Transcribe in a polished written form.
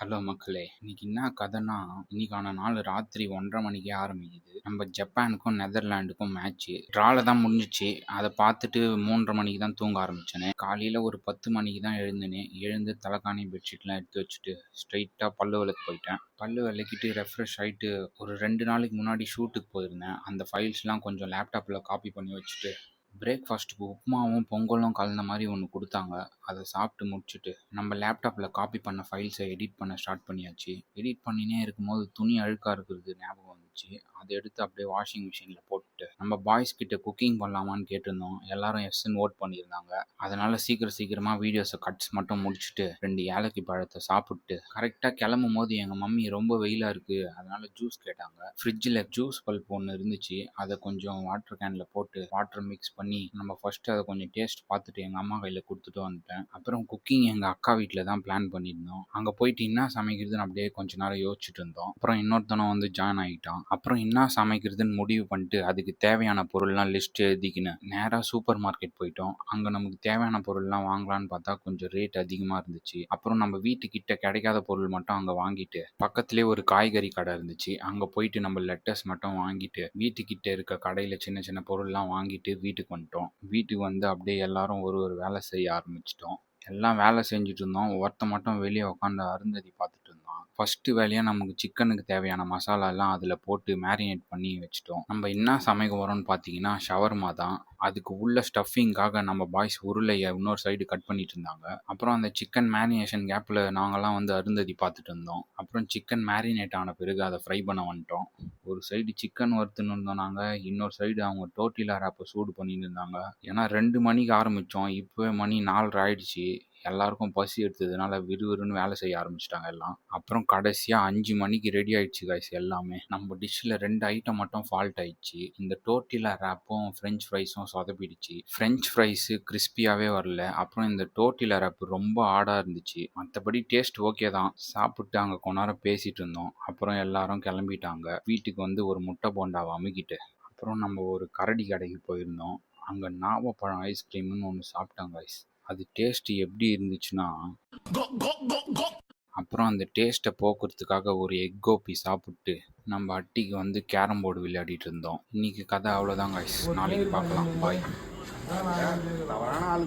Hello மக்களே! இன்னைக்கு என்ன கதைன்னா, இன்னைக்கான நாள் ராத்திரி 1:30 மணிக்கே ஆரம்பிக்குது. நம்ம ஜப்பானுக்கும் நெதர்லாண்டுக்கும் மேட்ச்சு. ட்ரால தான் முடிஞ்சுச்சு. அத பார்த்துட்டு 3:30 மணிக்கு தான் தூங்க ஆரம்பிச்சேனே. காலையில ஒரு 10 மணிக்கு தான் எழுந்தேனே. எழுந்து தலகாணி, பெட்ஷீட்லாம் எடுத்து வச்சுட்டு, ஸ்ட்ரெயிட்டா பல்லு வெளக்க போயிட்டேன். பல்லு வெளக்கிட்டு ரெஃப்ரெஷ் ஆயிட்டு, ஒரு 2 நாளைக்கு முன்னாடி ஷூட்டுக்கு போயிருந்தேன். அந்த ஃபைல்ஸ்லாம் கொஞ்சம் லேப்டாப்ல காப்பி பண்ணி வச்சுட்டு, பிரேக்ஃபாஸ்ட்டுக்கு உப்புமாவும், பொங்கலும் கலந்த மாரி ஒண்ணு குடுத்தாங்க. அத சாப்பிட்டு முடிச்சுட்டு, நம்ம லேப்டாப்ல காப்பி பண்ண ஃபைல்ஸை எடிட் பண்ண ஸ்டார்ட் பண்ணியாச்சு. எடிட் பண்ணினே இருக்கும்போது துணி அழுக்கா இருக்கிறது ஞாபகம் வந்துச்சு. அதை எடுத்து அப்படியே வாஷிங் மிஷினில் போட்டுட்டு நம்ம பாய்ஸ் கிட்ட குக்கிங் பண்ணலாமான்னு கேட்டிருந்தோம். எல்லாரும் எஸ்ன்னு ஓட் பண்ணியிருந்தாங்க. அதனால சீக்கிரமாக வீடியோஸை கட்ஸ் மட்டும் முடிச்சுட்டு 2 ஏலக்கி பழத்தை சாப்பிட்டு கரெக்டாக கிளம்பும் போது எங்கள் மம்மி ரொம்ப வெயிலாக இருக்குது, அதனால ஜூஸ் கேட்டாங்க. ஃப்ரிட்ஜில் ஜூஸ் பல்ப் ஒன்று இருந்துச்சு. அதை கொஞ்சம் வாட்டர் கேனில் போட்டு வாட்டர் மிக்ஸ் பண்ணி நம்ம ஃபர்ஸ்ட் அதை கொஞ்சம் டேஸ்ட் பார்த்துட்டு எங்கள் அம்மா கையில் கொடுத்துட்டு வந்துட்டேன். அப்புறம் குக்கிங் எங்கள் அக்கா வீட்டில் தான் பிளான் பண்ணியிருந்தோம். அங்கே போயிட்டு என்ன சமைக்கிறதுன்னு அப்படியே கொஞ்ச நேரம் யோசிச்சுட்டு இருந்தோம். அப்புறம் இன்னொருத்தனும் வந்து ஜாயின் ஆகிட்டான். அப்புறம் என்ன சமைக்கிறதுன்னு முடிவு பண்ணிட்டு அதுக்கு தேவையான பொருள்லாம் லிஸ்ட் எழுதிக்கின்னு நேராக சூப்பர் மார்க்கெட் போயிட்டோம். அங்கே நமக்கு தேவையான பொருள்லாம் வாங்கலான்னு பார்த்தா கொஞ்சம் ரேட் அதிகமாக இருந்துச்சு. அப்புறம் நம்ம வீட்டுக்கிட்ட கிடைக்காத பொருள் மட்டும் அங்கே வாங்கிட்டு பக்கத்துலேயே ஒரு காய்கறி கடை இருந்துச்சு. அங்கே போயிட்டு நம்ம லெட்டர்ஸ் மட்டும் வாங்கிட்டு வீட்டுக்கிட்ட இருக்க கடையில் சின்ன சின்ன பொருள்லாம் வாங்கிட்டு வீட்டுக்கு வந்துட்டோம். வீட்டுக்கு வந்து அப்படியே எல்லாரும் ஒரு ஒரு வேலை செய்ய ஆரம்பிச்சிட்டோம். எல்லாம் வேலை செஞ்சுட்டு இருந்தோம். ஒருத்தன் மட்டும் வெளியே உட்காந்து அருந்ததி பார்த்துட்டு இருந்தான். ஃபர்ஸ்ட் வேலையாக நமக்கு சிக்கனுக்கு தேவையான மசாலாலாம் அதில் போட்டு மேரினேட் பண்ணி வச்சுட்டோம். நம்ம என்ன சமைக்க வரோம்னு பார்த்தீங்கன்னா ஷவர்மா தான். அதுக்கு உள்ள ஸ்டஃபிங்காக நம்ம பாய்ஸ் உருளையை இன்னொரு சைடு கட் பண்ணிட்டு இருந்தாங்க. அப்புறம் அந்த சிக்கன் மேரினேஷன் கேப்பில் நாங்கள்லாம் வந்து அருந்ததி பார்த்துட்டு இருந்தோம். அப்புறம் சிக்கன் மேரினேட் ஆன பிறகு அதை ஃப்ரை பண்ண வந்துட்டோம். ஒரு சைடு சிக்கன் வறுத்துன்னு இருந்தோம் நாங்கள், இன்னொரு சைடு அவங்க டோர்ட்டிலா ரேப்பை சூடு பண்ணிட்டு இருந்தாங்க. ஏன்னா 2 மணிக்கு ஆரம்பித்தோம், இப்போவே மணி 4:30 ஆயிடுச்சு. எல்லாருக்கும் பசி எடுத்ததுனால விறுவிறுன்னு வேலை செய்ய ஆரம்பிச்சிட்டாங்க எல்லாம். அப்புறம் கடைசியாக 5 மணிக்கு ரெடி ஆயிடுச்சு கைஸ் எல்லாமே. நம்ம டிஷ்ஷில் 2 ஐட்டம் மட்டும் ஃபால்ட் ஆயிடுச்சு. இந்த டோர்ட்டிலா ரேப்பும் ஃப்ரெஞ்ச் ஃப்ரைஸும் சொதப்பிடுச்சு. ஃப்ரெஞ்ச் ஃப்ரைஸு கிறிஸ்பியாகவே வரல. அப்புறம் இந்த டோர்ட்டிலா ரேப் ரொம்ப ஆடாக இருந்துச்சு. மற்றபடி டேஸ்ட் ஓகே தான். சாப்பிட்டு அங்கே கொஞ்ச நேரம் பேசிகிட்டு இருந்தோம். அப்புறம் எல்லாரும் கிளம்பிட்டாங்க. வீட்டுக்கு வந்து ஒரு முட்டை போண்டாவை அமுக்கிட்டு அப்புறம் நம்ம ஒரு கரடி கடைக்கு போயிருந்தோம். அங்கே நாவப்பழம் ஐஸ்கிரீம்னு ஒன்று சாப்பிட்டோம் கைஸ். அது டேஸ்ட் எப்படி இருந்துச்சுன்னா, அப்புறம் அந்த டேஸ்ட்டை போக்குறதுக்காக ஒரு எக் கோபி சாப்பிட்டு நம்ம அட்டிக்கு வந்து கேரம் போர்டு விளையாடிட்டு இருந்தோம். இன்னைக்கு கதை அவ்வளோதான் கைஸ். நாளைக்கு பார்க்கலாம். பாய். தவறான ஆள்